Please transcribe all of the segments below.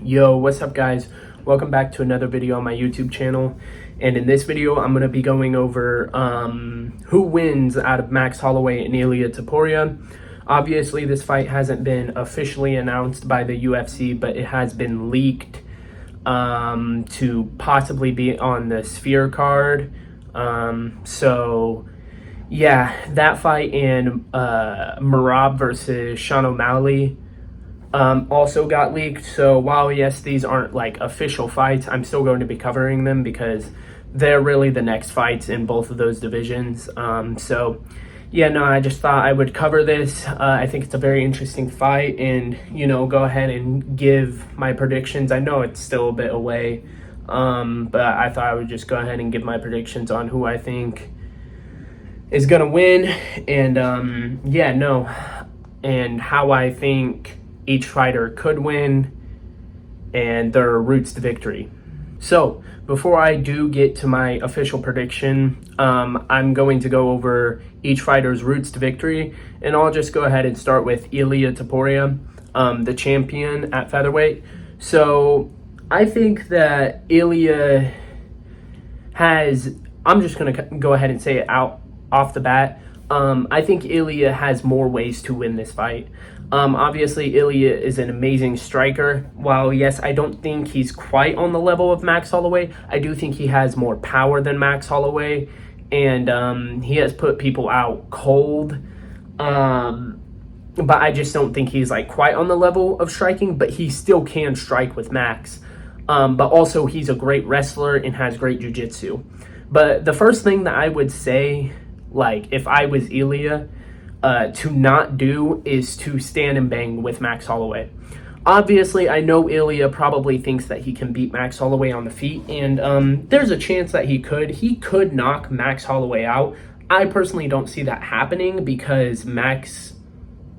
Yo, what's up guys? Welcome back to another video on my YouTube channel. And in this video, I'm going to be going over who wins out of Max Holloway and Ilia Topuria. Obviously, this fight hasn't been officially announced by the UFC, but it has been leaked to possibly be on the Sphere card. So yeah, that fight and Merab versus Sean O'Malley also got leaked. So while yes, these aren't like official fights, I'm still going to be covering them because they're really the next fights in both of those divisions. So yeah, no, I just thought I would cover this. I think it's a very interesting fight, and go ahead and give my predictions. I know it's still a bit away, but I thought I would just go ahead and give my predictions on who I think is gonna win, and and how I think each fighter could win and their routes to victory. So before I do get to my official prediction, I'm going to go over each fighter's routes to victory, and I'll just go ahead and start with Ilia Topuria, the champion at featherweight. So I think that Ilia has, I'm just going to go ahead and say it out off the bat. I think Ilia has more ways to win this fight. Obviously, Ilia is an amazing striker. While, yes, I don't think he's quite on the level of Max Holloway, I do think he has more power than Max Holloway, and he has put people out cold. But I just don't think he's like quite on the level of striking, but he still can strike with Max. But also, he's a great wrestler and has great jiu-jitsu. But the first thing that I would say, like, if I was Ilia, to not do is to stand and bang with Max Holloway. Obviously, I know Ilia probably thinks that he can beat Max Holloway on the feet, and there's a chance that he could. He could knock Max Holloway out. I personally don't see that happening because Max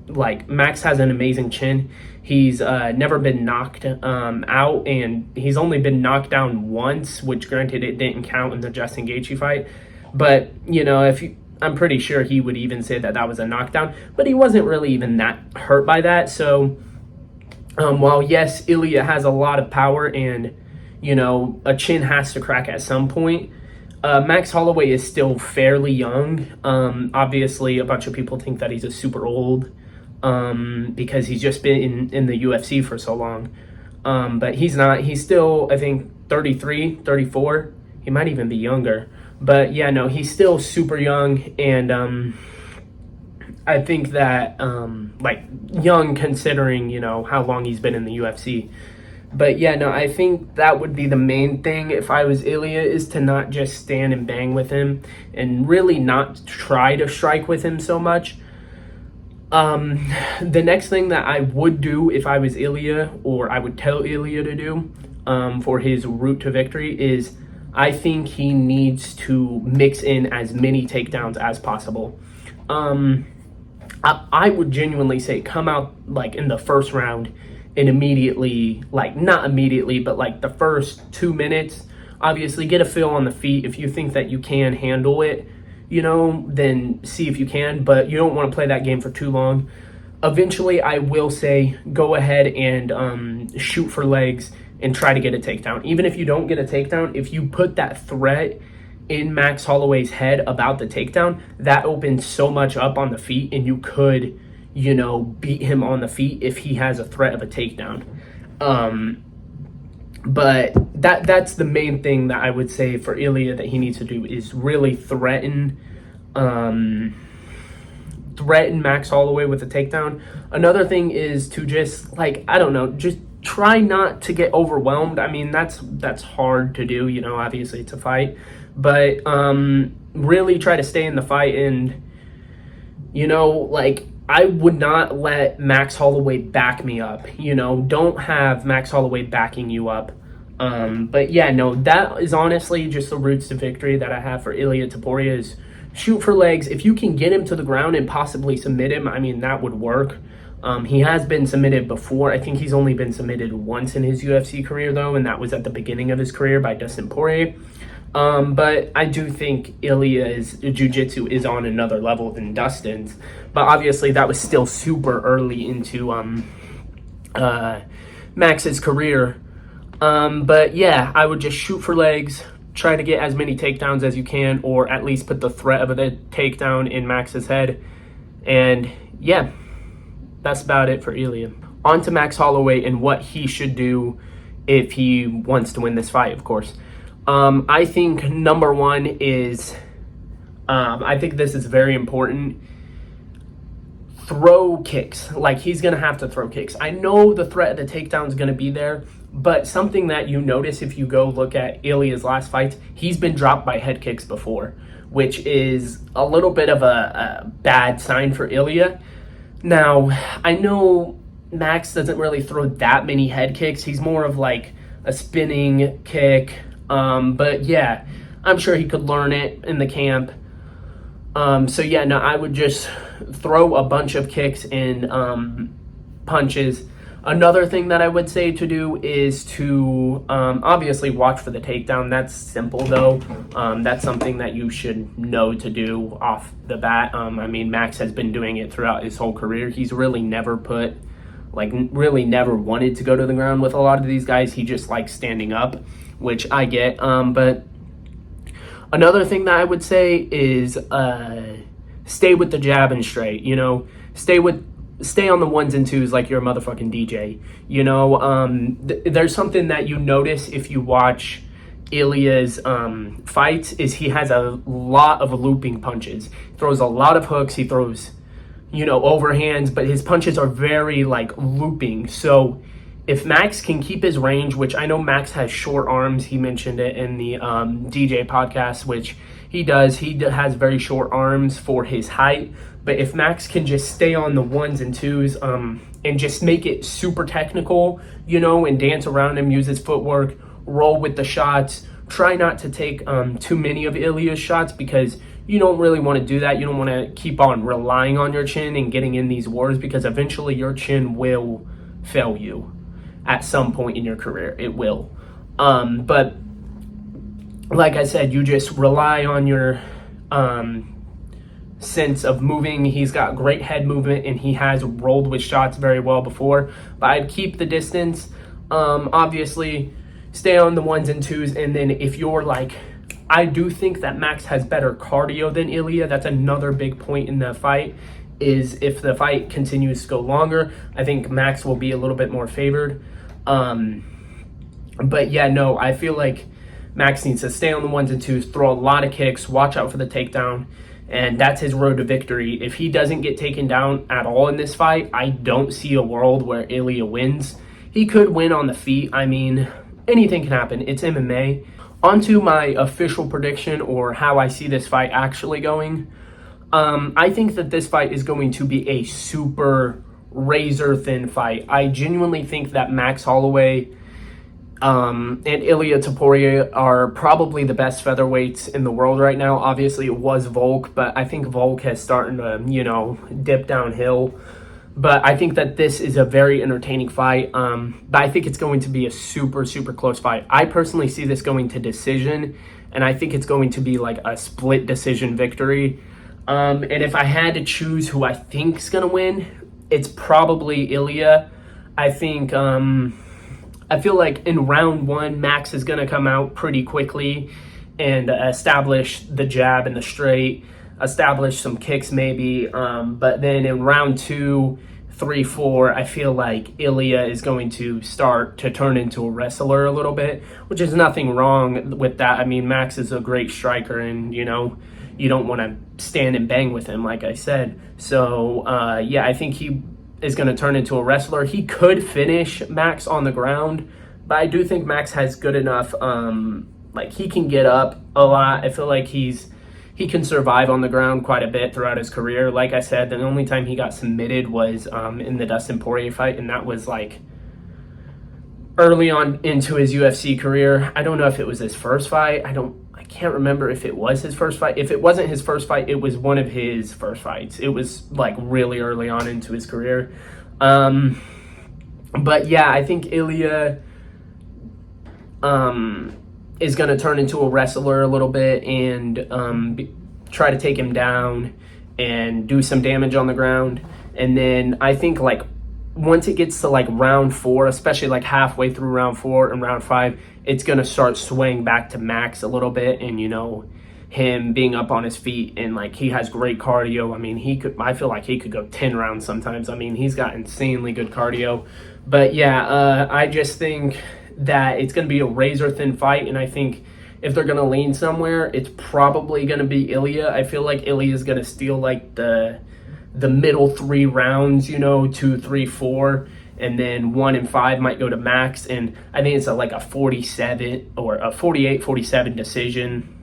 has an amazing chin. He's never been knocked out, and he's only been knocked down once, which granted it didn't count in the Justin Gaethje fight. But, I'm pretty sure he would even say that that was a knockdown, but he wasn't really even that hurt by that. So while yes, Ilia has a lot of power and, a chin has to crack at some point, Max Holloway is still fairly young. Obviously, a bunch of people think that he's a super old because he's just been in the UFC for so long. But he's not. He's still, I think, 33, 34. He might even be younger. But yeah, no, he's still super young, and I think that young considering how long he's been in the UFC. But yeah, no, I think that would be the main thing if I was Ilia, is to not just stand and bang with him and really not try to strike with him so much. The next thing that I would do if I was Ilia, or I would tell Ilia to do for his route to victory, is I think he needs to mix in as many takedowns as possible. I would genuinely say come out like in the first round and immediately, like not immediately, but like the first 2 minutes, obviously get a feel on the feet. If you think that you can handle it, then see if you can, but you don't want to play that game for too long. Eventually, I will say go ahead and shoot for legs and try to get a takedown. Even if you don't get a takedown, if you put that threat in Max Holloway's head about the takedown, that opens so much up on the feet, and you could, beat him on the feet if he has a threat of a takedown. But that's the main thing that I would say for Ilia that he needs to do, is really threaten Max Holloway with a takedown. Another thing is to just, just try not to get overwhelmed. I mean, that's hard to do, obviously it's a fight, but really try to stay in the fight, and I would not let Max Holloway back me up. Don't have Max Holloway backing you up. But yeah, no, that is honestly just the routes to victory that I have for Ilia Topuria, is shoot for legs. If you can get him to the ground and possibly submit him, I mean, that would work. He has been submitted before. I think he's only been submitted once in his UFC career, though, and that was at the beginning of his career by Dustin Poirier. But I do think Ilia's jiu-jitsu is on another level than Dustin's. But obviously that was still super early into Max's career. But yeah, I would just shoot for legs, try to get as many takedowns as you can, or at least put the threat of a takedown in Max's head. And yeah, that's about it for Ilia. On to Max Holloway and what he should do if he wants to win this fight, of course. I think number one is, I think this is very important. Throw kicks. Like, he's going to have to throw kicks. I know the threat of the takedown is going to be there, but something that you notice if you go look at Ilia's last fights, he's been dropped by head kicks before, which is a little bit of a bad sign for Ilia. Now, I know Max doesn't really throw that many head kicks. He's more of like a spinning kick. But yeah, I'm sure he could learn it in the camp. So yeah, no, I would just throw a bunch of kicks and punches. Another thing that I would say to do is to obviously watch for the takedown. That's simple though. That's something that you should know to do off the bat. I mean, Max has been doing it throughout his whole career. He's really never wanted to go to the ground with a lot of these guys. He just likes standing up, which I get. But another thing that I would say is stay with the jab and straight. You know, stay on the ones and twos like you're a motherfucking DJ. You know, there's something that you notice if you watch Ilia's fights is he has a lot of looping punches. He throws a lot of hooks. He throws, you know, overhands, but his punches are very like looping. So if Max can keep his range, which I know Max has short arms, he mentioned it in the DJ podcast, which he does. He has very short arms for his height. But if Max can just stay on the ones and twos and just make it super technical, you know, and dance around him, use his footwork, roll with the shots, try not to take too many of Ilia's shots because you don't really want to do that. You don't want to keep on relying on your chin and getting in these wars because eventually your chin will fail you at some point in your career. It will. But like I said, you just rely on your sense of moving. He's got great head movement and he has rolled with shots very well before. But I'd keep the distance. Obviously, stay on the ones and twos. And then if you're like, I do think that Max has better cardio than Ilia. That's another big point in the fight, is if the fight continues to go longer, I think Max will be a little bit more favored. But yeah, no, I feel like Max needs to stay on the ones and twos, throw a lot of kicks, watch out for the takedown, and that's his road to victory. If he doesn't get taken down at all in this fight, I don't see a world where Ilia wins. He could win on the feet. I mean, anything can happen. It's MMA. On to my official prediction, or how I see this fight actually going. I think that this fight is going to be a super razor-thin fight. I genuinely think that Max Holloway and Ilia Topuria are probably the best featherweights in the world right now. Obviously, it was Volk, but I think Volk has started to, you know, dip downhill. But I think that this is a very entertaining fight. But I think it's going to be a super, super close fight. I personally see this going to decision, and I think it's going to be like a split decision victory. And if I had to choose who I think is going to win, it's probably Ilia. I think, I feel like in round one, Max is going to come out pretty quickly and establish the jab and the straight, establish some kicks maybe. But then in round 2, 3, 4, I feel like Ilia is going to start to turn into a wrestler a little bit, which is nothing wrong with that. I mean, Max is a great striker, and, you know, you don't want to stand and bang with him, like I said. So, yeah, I think he is going to turn into a wrestler. He could finish Max on the ground, but I do think Max has good enough, like, he can get up a lot. I feel like he can survive on the ground quite a bit throughout his career. Like I said, the only time he got submitted was in the Dustin Poirier fight, and that was like early on into his UFC career. I don't know if it was his first fight. I can't remember if it was his first fight. If it wasn't his first fight, it was one of his first fights. It was like really early on into his career. But yeah, I think Ilia is going to turn into a wrestler a little bit and try to take him down and do some damage on the ground. And then I think like once it gets to like round 4, especially like halfway through round 4 and round 5, it's going to start swaying back to Max a little bit. And, you know, him being up on his feet, and like he has great cardio. I mean, I feel like he could go 10 rounds sometimes. I mean, he's got insanely good cardio. But yeah, I just think that it's going to be a razor thin fight. And I think if they're going to lean somewhere, it's probably going to be Ilia. I feel like Ilia is going to steal like the middle 3 rounds, you know, 2, 3, 4, and then 1 and 5 might go to Max. And I think it's like a 47 or a 48-47 decision,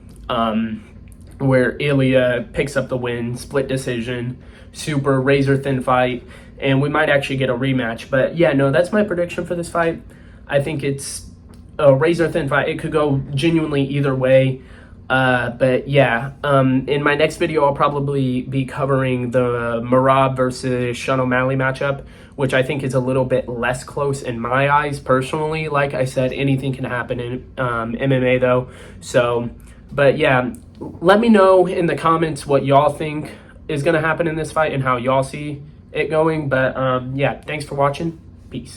where Ilia picks up the win, split decision, super razor thin fight, and we might actually get a rematch. But yeah, no, that's my prediction for this fight. I think it's a razor thin fight. It could go genuinely either way. But yeah, in my next video, I'll probably be covering the Merab versus Sean O'Malley matchup, which I think is a little bit less close in my eyes personally. Like I said, anything can happen in MMA though. So, but yeah, let me know in the comments what y'all think is going to happen in this fight and how y'all see it going. But yeah, thanks for watching. Peace.